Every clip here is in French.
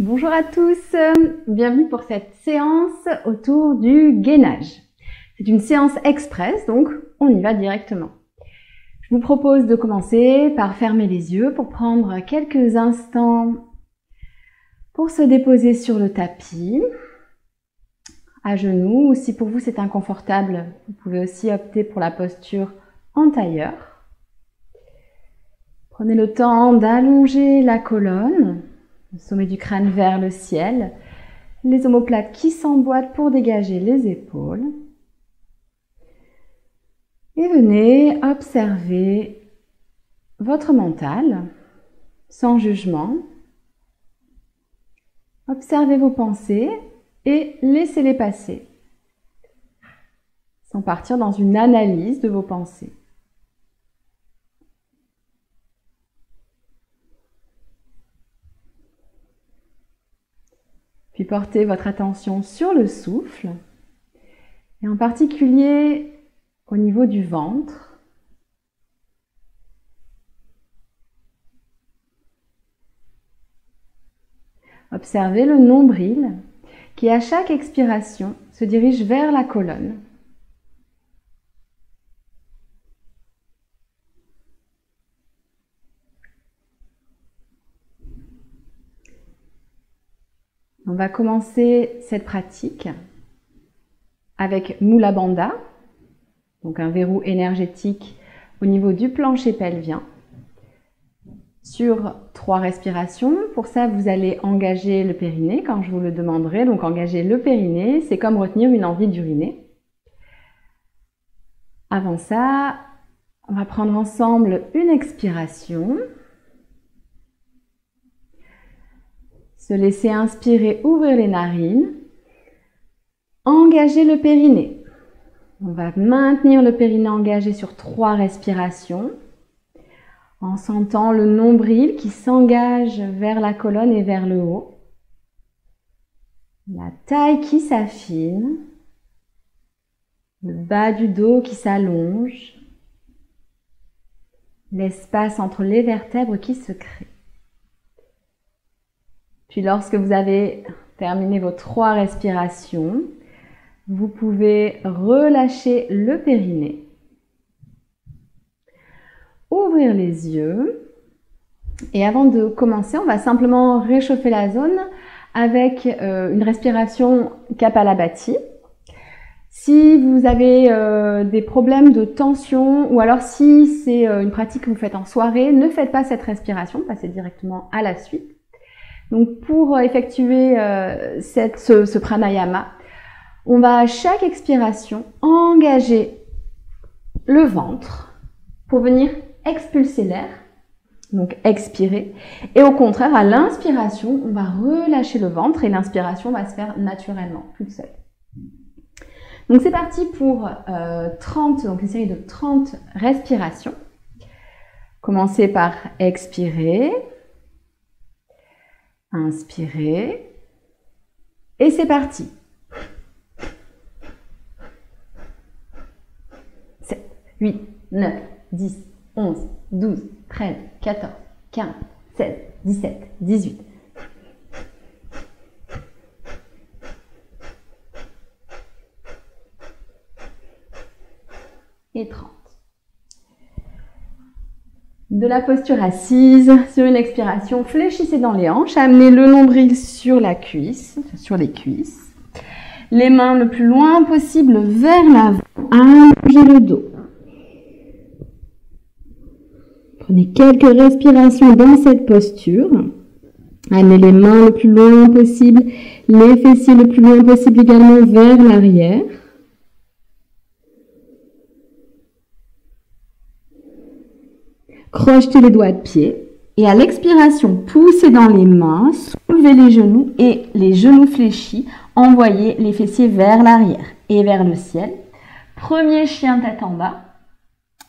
Bonjour à tous, bienvenue pour cette séance autour du gainage. C'est une séance express, donc on y va directement. Je vous propose de commencer par fermer les yeux pour prendre quelques instants pour se déposer sur le tapis, à genoux, ou si pour vous c'est inconfortable, vous pouvez aussi opter pour la posture en tailleur. Prenez le temps d'allonger la colonne, le sommet du crâne vers le ciel, les omoplates qui s'emboîtent pour dégager les épaules. Et venez observer votre mental sans jugement. Observez vos pensées et laissez-les passer, sans partir dans une analyse de vos pensées. Puis portez votre attention sur le souffle, et en particulier au niveau du ventre. Observez le nombril qui, à chaque expiration, se dirige vers la colonne. On va commencer cette pratique avec Mula Bandha, donc un verrou énergétique au niveau du plancher pelvien, sur 3 respirations. Pour ça, vous allez engager le périnée quand je vous le demanderai. Donc engager le périnée, c'est comme retenir une envie d'uriner. Avant ça, on va prendre ensemble une expiration. Se laisser inspirer, ouvrir les narines. Engager le périnée. On va maintenir le périnée engagé sur 3 respirations, en sentant le nombril qui s'engage vers la colonne et vers le haut. La taille qui s'affine. Le bas du dos qui s'allonge. L'espace entre les vertèbres qui se crée. Puis lorsque vous avez terminé vos 3 respirations, vous pouvez relâcher le périnée. Ouvrir les yeux. Et avant de commencer, on va simplement réchauffer la zone avec une respiration Kapalabhati. Si vous avez des problèmes de tension ou alors si c'est une pratique que vous faites en soirée, ne faites pas cette respiration, passez directement à la suite. Donc pour effectuer ce pranayama, on va à chaque expiration engager le ventre pour venir expulser l'air, donc expirer. Et au contraire, à l'inspiration, on va relâcher le ventre et l'inspiration va se faire naturellement, toute seule. Donc c'est parti pour 30, donc une série de 30 respirations. Commencez par expirer. Inspirez. Et c'est parti. 7, 8, 9, 10, 11, 12, 13, 14, 15, 16, 17, 18. Et 30. De la posture assise, sur une expiration, fléchissez dans les hanches, amenez le nombril sur la cuisse, sur les cuisses. Les mains le plus loin possible vers l'avant, allongez le dos. Prenez quelques respirations dans cette posture. Amenez les mains le plus loin possible, les fessiers le plus loin possible également vers l'arrière. Crochetez les doigts de pied et à l'expiration, poussez dans les mains, soulevez les genoux et les genoux fléchis, envoyez les fessiers vers l'arrière et vers le ciel. Premier chien tête en bas,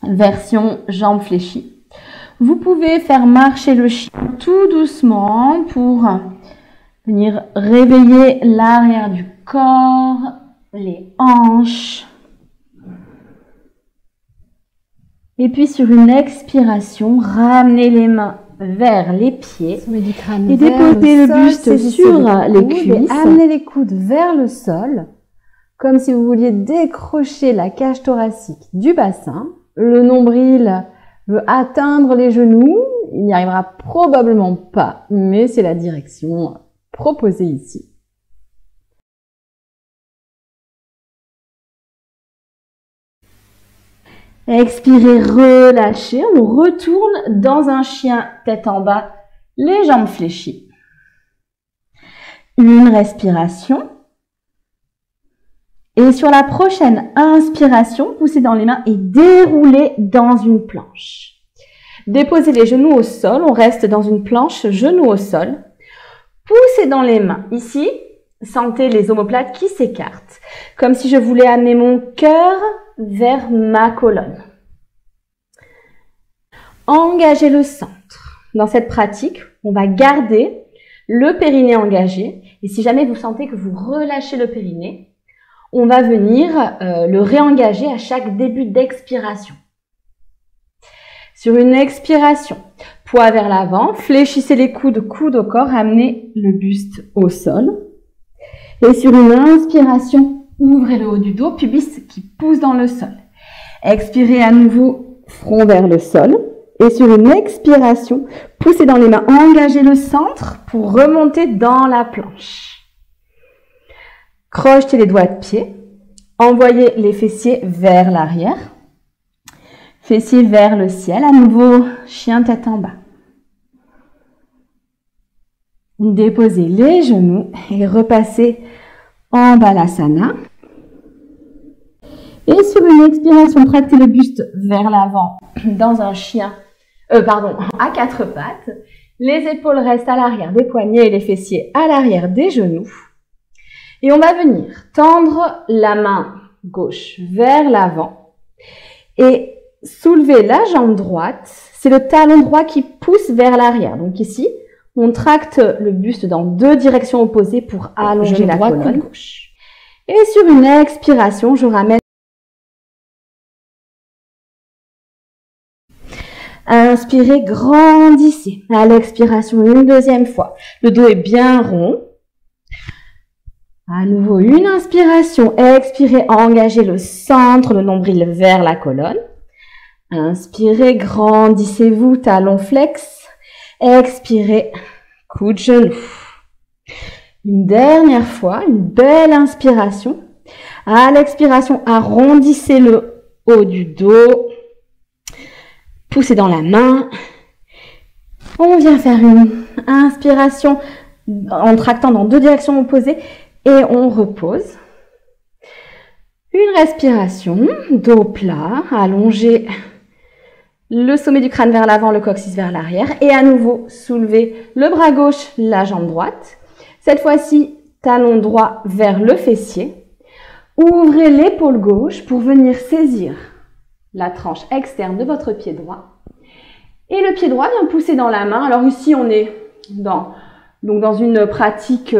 version jambes fléchies. Vous pouvez faire marcher le chien tout doucement pour venir réveiller l'arrière du corps, les hanches. Et puis sur une expiration, ramenez les mains vers les pieds et déposez le buste sur les cuisses. Amenez les coudes vers le sol, comme si vous vouliez décrocher la cage thoracique du bassin. Le nombril veut atteindre les genoux. Il n'y arrivera probablement pas, mais c'est la direction proposée ici. Expirez, relâchez. On retourne dans un chien tête en bas, les jambes fléchies. Une respiration. Et sur la prochaine inspiration, poussez dans les mains et déroulez dans une planche. Déposez les genoux au sol. On reste dans une planche, genoux au sol. Poussez dans les mains. Ici, sentez les omoplates qui s'écartent. Comme si je voulais amener mon cœur vers ma colonne. Engagez le centre. Dans cette pratique, on va garder le périnée engagé. Et si jamais vous sentez que vous relâchez le périnée, on va venir le réengager à chaque début d'expiration. Sur une expiration, poids vers l'avant, fléchissez les coudes, coudes au corps, amenez le buste au sol. Et sur une inspiration, ouvrez le haut du dos, pubis qui pousse dans le sol. Expirez à nouveau, front vers le sol. Et sur une expiration, poussez dans les mains, engagez le centre pour remonter dans la planche. Crochetez les doigts de pied. Envoyez les fessiers vers l'arrière. Fessiers vers le ciel. À nouveau, chien tête en bas. Déposez les genoux et repassez en balasana. Et sur une expiration, tractez le buste vers l'avant dans un chien, à quatre pattes. Les épaules restent à l'arrière des poignets et les fessiers à l'arrière des genoux. Et on va venir tendre la main gauche vers l'avant et soulever la jambe droite. C'est le talon droit qui pousse vers l'arrière. Donc ici, on tracte le buste dans deux directions opposées pour allonger la colonne gauche. Et sur une expiration, je ramène. Inspirez, grandissez. À l'expiration, une deuxième fois. Le dos est bien rond. À nouveau, une inspiration. Expirez, engagez le centre, le nombril vers la colonne. Inspirez, grandissez-vous, talon flex. Expirez, coup de genou. Une dernière fois, une belle inspiration. À l'expiration, arrondissez le haut du dos. Poussez dans la main. On vient faire une inspiration en tractant dans deux directions opposées et on repose. Une respiration, dos plat, allongez le sommet du crâne vers l'avant, le coccyx vers l'arrière et à nouveau soulevez le bras gauche, la jambe droite. Cette fois-ci, talon droit vers le fessier. Ouvrez l'épaule gauche pour venir saisir la tranche externe de votre pied droit. Et le pied droit vient pousser dans la main. Alors ici, on est dans une pratique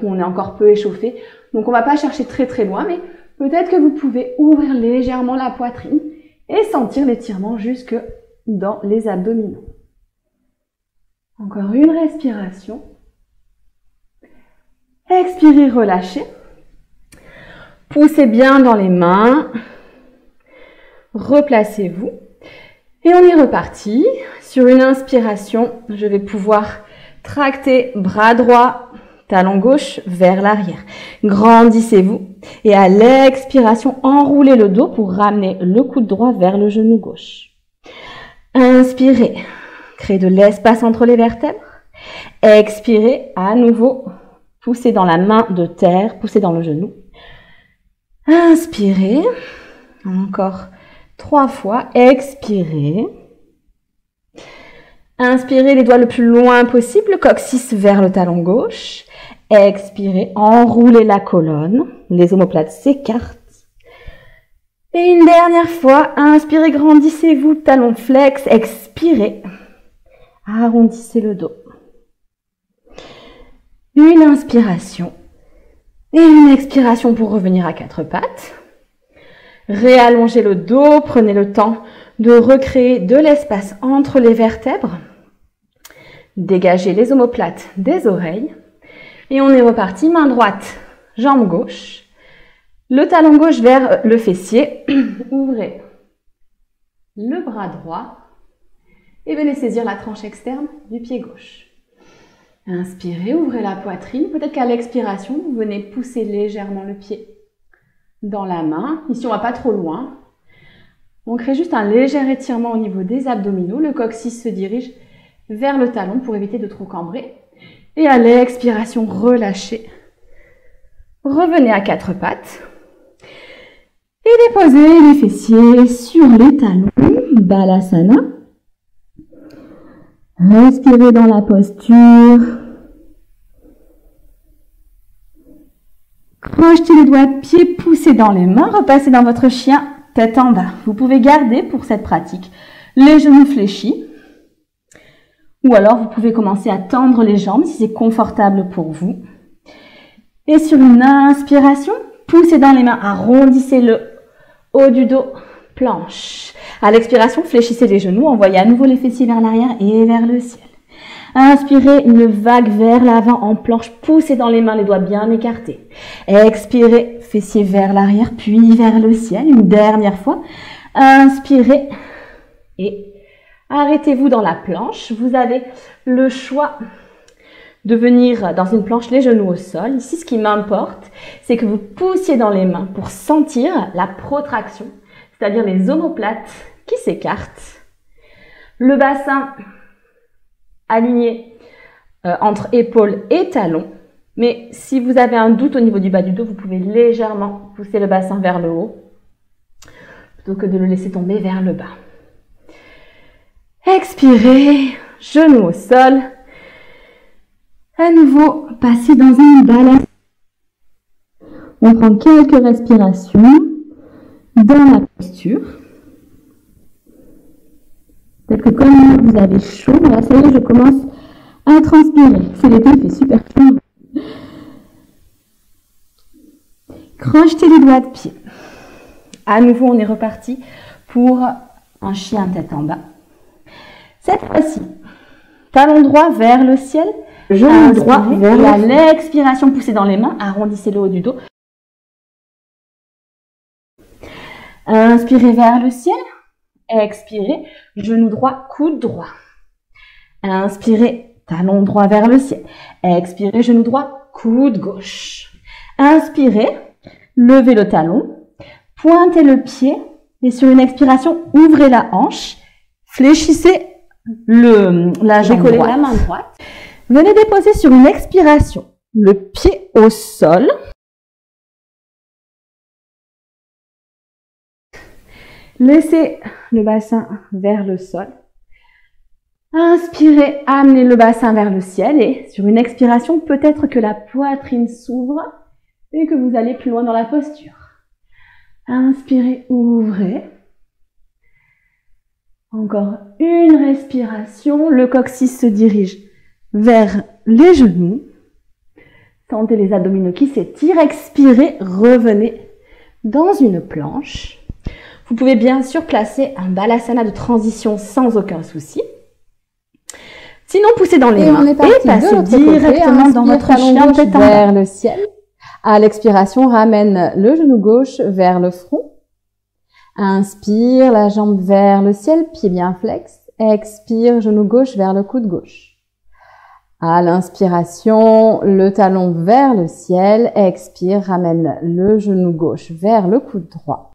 où on est encore peu échauffé. Donc on ne va pas chercher très très loin, mais peut-être que vous pouvez ouvrir légèrement la poitrine et sentir l'étirement jusque dans les abdominaux. Encore une respiration. Expirez, relâchez. Poussez bien dans les mains. Replacez-vous. Et on est reparti. Sur une inspiration, je vais pouvoir tracter bras droit, talon gauche vers l'arrière. Grandissez-vous. Et à l'expiration, enroulez le dos pour ramener le coude droit vers le genou gauche. Inspirez. Créez de l'espace entre les vertèbres. Expirez. À nouveau, poussez dans la main de terre, poussez dans le genou. Inspirez. Encore 3 fois. Expirez. Inspirez les doigts le plus loin possible, coccyx vers le talon gauche. Expirez, enroulez la colonne, les omoplates s'écartent. Et une dernière fois, inspirez, grandissez-vous, talon flex, expirez, arrondissez le dos. Une inspiration et une expiration pour revenir à 4 pattes. Réallongez le dos, prenez le temps de recréer de l'espace entre les vertèbres. Dégagez les omoplates des oreilles. Et on est reparti, main droite, jambe gauche. Le talon gauche vers le fessier. Ouvrez le bras droit et venez saisir la tranche externe du pied gauche. Inspirez, ouvrez la poitrine. Peut-être qu'à l'expiration, vous venez pousser légèrement le pied dans la main. Ici, on ne va pas trop loin. On crée juste un léger étirement au niveau des abdominaux. Le coccyx se dirige vers le talon pour éviter de trop cambrer. Et à l'expiration, relâchez. Revenez à quatre pattes. Et déposez les fessiers sur les talons. Balasana. Respirez dans la posture. Crochetez les doigts de pied, poussez dans les mains, repassez dans votre chien, tête en bas. Vous pouvez garder pour cette pratique les genoux fléchis. Ou alors vous pouvez commencer à tendre les jambes si c'est confortable pour vous. Et sur une inspiration, poussez dans les mains, arrondissez le haut du dos, planche. À l'expiration, fléchissez les genoux, envoyez à nouveau les fessiers vers l'arrière et vers le ciel. Inspirez, une vague vers l'avant en planche, poussez dans les mains, les doigts bien écartés. Expirez, fessiers vers l'arrière, puis vers le ciel. Une dernière fois. Inspirez et arrêtez-vous dans la planche. Vous avez le choix de venir dans une planche les genoux au sol. Ici, ce qui m'importe, c'est que vous poussiez dans les mains pour sentir la protraction, c'est-à-dire les omoplates qui s'écartent. Le bassin aligné entre épaules et talons. Mais si vous avez un doute au niveau du bas du dos, vous pouvez légèrement pousser le bassin vers le haut plutôt que de le laisser tomber vers le bas. Expirez, genoux au sol. À nouveau, passez dans une balade. On prend quelques respirations dans la posture. Peut-être que comme vous avez chaud, là, ça y est, je commence à transpirer. C'est l'été, il fait super chaud. Crochetez les doigts de pied. À nouveau, on est reparti pour un chien tête en bas. Cette fois-ci, talon droit vers le ciel, genou droit vers l'expiration, poussez dans les mains, arrondissez le haut du dos. Inspirez vers le ciel. Expirez, genou droit, coude droit. Inspirez, talon droit vers le ciel. Expirez, genou droit, coude gauche. Inspirez, levez le talon, pointez le pied et sur une expiration, ouvrez la hanche, fléchissez la jambe droite. La main droite. Venez déposer sur une expiration le pied au sol. Laissez le bassin vers le sol. Inspirez, amenez le bassin vers le ciel et sur une expiration, peut-être que la poitrine s'ouvre et que vous allez plus loin dans la posture. Inspirez, ouvrez. Encore une respiration. Le coccyx se dirige vers les genoux. Sentez les abdominaux qui s'étirent. Expirez, revenez dans une planche. Vous pouvez bien sûr placer un balasana de transition sans aucun souci. Sinon, poussez dans les mains et passez directement dans votre chien tête vers le ciel. À l'expiration, ramène le genou gauche vers le front. Inspire, la jambe vers le ciel, pied bien flex. Expire, genou gauche vers le coude gauche. À l'inspiration, le talon vers le ciel. Expire, ramène le genou gauche vers le coude droit.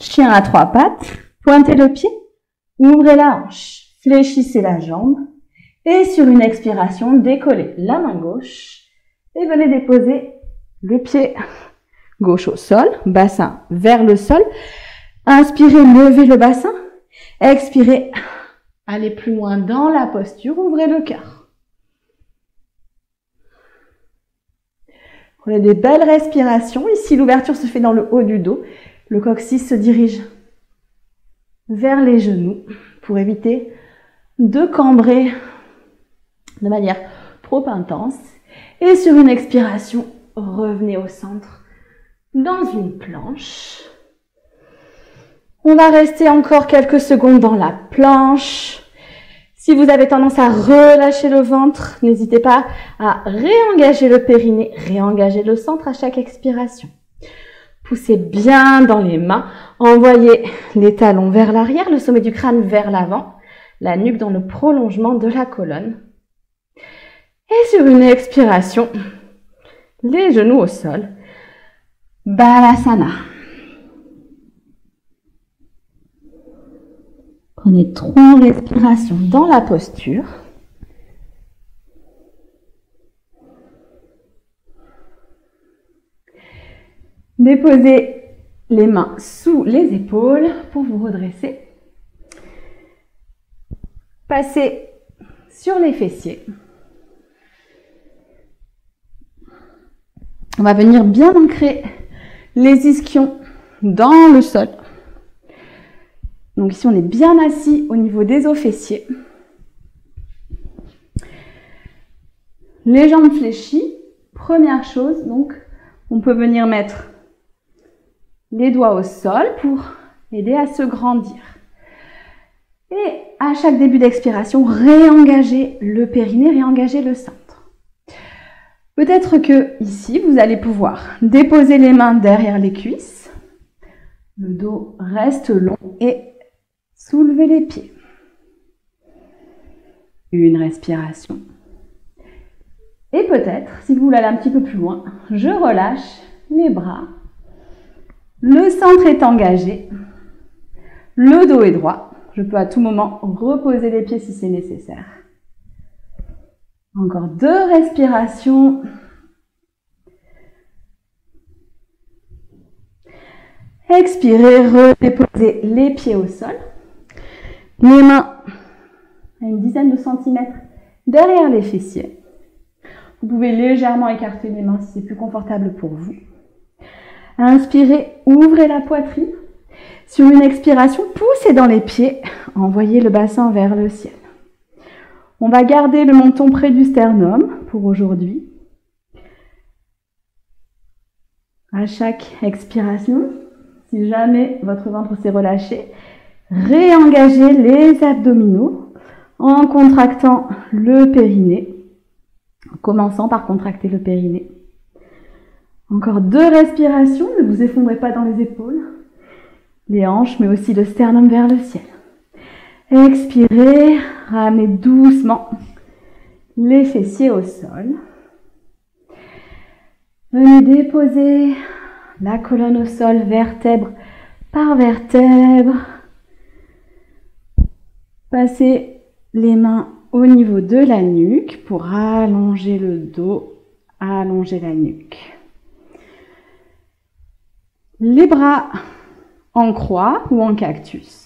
Chien à trois pattes, pointez le pied, ouvrez la hanche, fléchissez la jambe et sur une expiration, décollez la main gauche et venez déposer le pied gauche au sol, bassin vers le sol. Inspirez, levez le bassin. Expirez, allez plus loin dans la posture, ouvrez le cœur. Prenez des belles respirations. Ici, l'ouverture se fait dans le haut du dos. Le coccyx se dirige vers les genoux pour éviter de cambrer de manière trop intense. Et sur une expiration, revenez au centre dans une planche. On va rester encore quelques secondes dans la planche. Si vous avez tendance à relâcher le ventre, n'hésitez pas à réengager le périnée, réengager le centre à chaque expiration. Poussez bien dans les mains, envoyez les talons vers l'arrière, le sommet du crâne vers l'avant, la nuque dans le prolongement de la colonne. Et sur une expiration, les genoux au sol, Balasana. Prenez 3 respirations dans la posture. Déposez les mains sous les épaules pour vous redresser. Passez sur les fessiers. On va venir bien ancrer les ischions dans le sol. Donc ici, on est bien assis au niveau des os fessiers. Les jambes fléchies. Première chose, donc, on peut venir mettre les doigts au sol pour aider à se grandir. Et à chaque début d'expiration, réengager le périnée, réengager le centre. Peut-être que ici, vous allez pouvoir déposer les mains derrière les cuisses. Le dos reste long et soulevez les pieds. Une respiration. Et peut-être, si vous voulez aller un petit peu plus loin, je relâche les bras. Le centre est engagé. Le dos est droit. Je peux à tout moment reposer les pieds si c'est nécessaire. Encore 2 respirations. Expirez, redéposez les pieds au sol. Les mains à une dizaine de centimètres derrière les fessiers. Vous pouvez légèrement écarter les mains si c'est plus confortable pour vous. Inspirez, ouvrez la poitrine. Sur une expiration, poussez dans les pieds, envoyez le bassin vers le ciel. On va garder le menton près du sternum pour aujourd'hui. À chaque expiration, si jamais votre ventre s'est relâché, réengagez les abdominaux en contractant le périnée, en commençant par contracter le périnée. Encore 2 respirations, ne vous effondrez pas dans les épaules, les hanches, mais aussi le sternum vers le ciel. Expirez, ramenez doucement les fessiers au sol. Venez déposer la colonne au sol, vertèbre par vertèbre. Passez les mains au niveau de la nuque pour allonger le dos, allonger la nuque. Les bras en croix ou en cactus.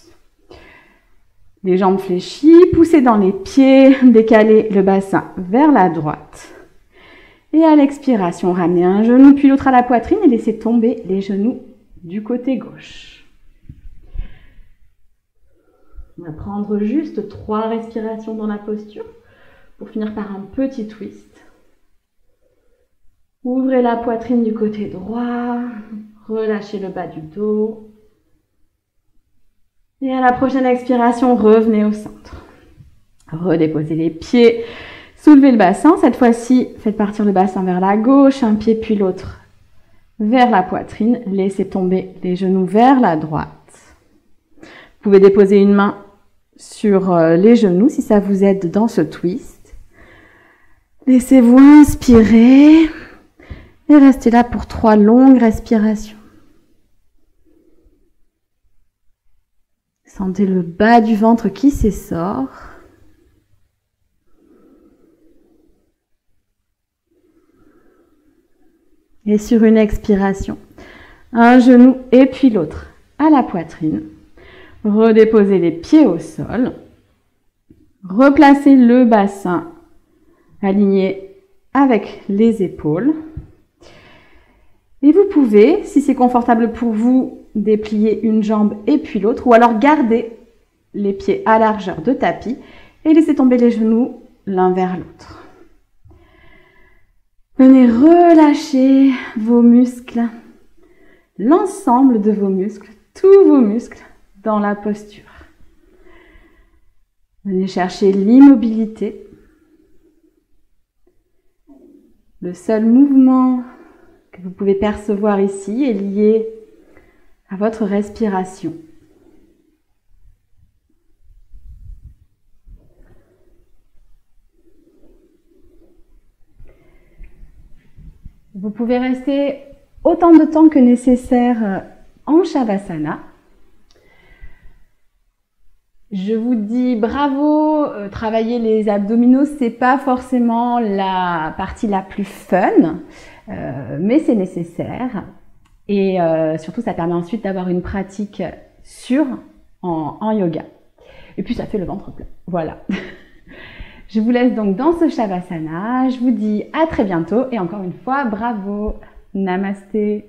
Les jambes fléchies, poussez dans les pieds, décalez le bassin vers la droite. Et à l'expiration, ramenez un genou puis l'autre à la poitrine et laissez tomber les genoux du côté gauche. On va prendre juste 3 respirations dans la posture pour finir par un petit twist. Ouvrez la poitrine du côté droit, relâchez le bas du dos. Et à la prochaine expiration, revenez au centre. Redéposez les pieds, soulevez le bassin. Cette fois-ci, faites partir le bassin vers la gauche, un pied puis l'autre vers la poitrine. Laissez tomber les genoux vers la droite. Vous pouvez déposer une main sur les genoux si ça vous aide dans ce twist. Laissez-vous inspirer et restez là pour 3 longues respirations. Sentez le bas du ventre qui s'essore. Et sur une expiration, un genou et puis l'autre à la poitrine. Redéposez les pieds au sol. Replacez le bassin aligné avec les épaules. Et vous pouvez, si c'est confortable pour vous, déplier une jambe et puis l'autre, ou alors garder les pieds à largeur de tapis et laisser tomber les genoux l'un vers l'autre. Venez relâcher vos muscles, l'ensemble de vos muscles, tous vos muscles dans la posture. Venez chercher l'immobilité. Le seul mouvement que vous pouvez percevoir ici est lié à votre respiration. Vous pouvez rester autant de temps que nécessaire en Shavasana. Je vous dis bravo, travailler les abdominaux, c'est pas forcément la partie la plus fun, mais c'est nécessaire. Et surtout, ça permet ensuite d'avoir une pratique sûre en yoga. Et puis, ça fait le ventre plein. Voilà. Je vous laisse donc dans ce Shavasana. Je vous dis à très bientôt et encore une fois, bravo. Namasté.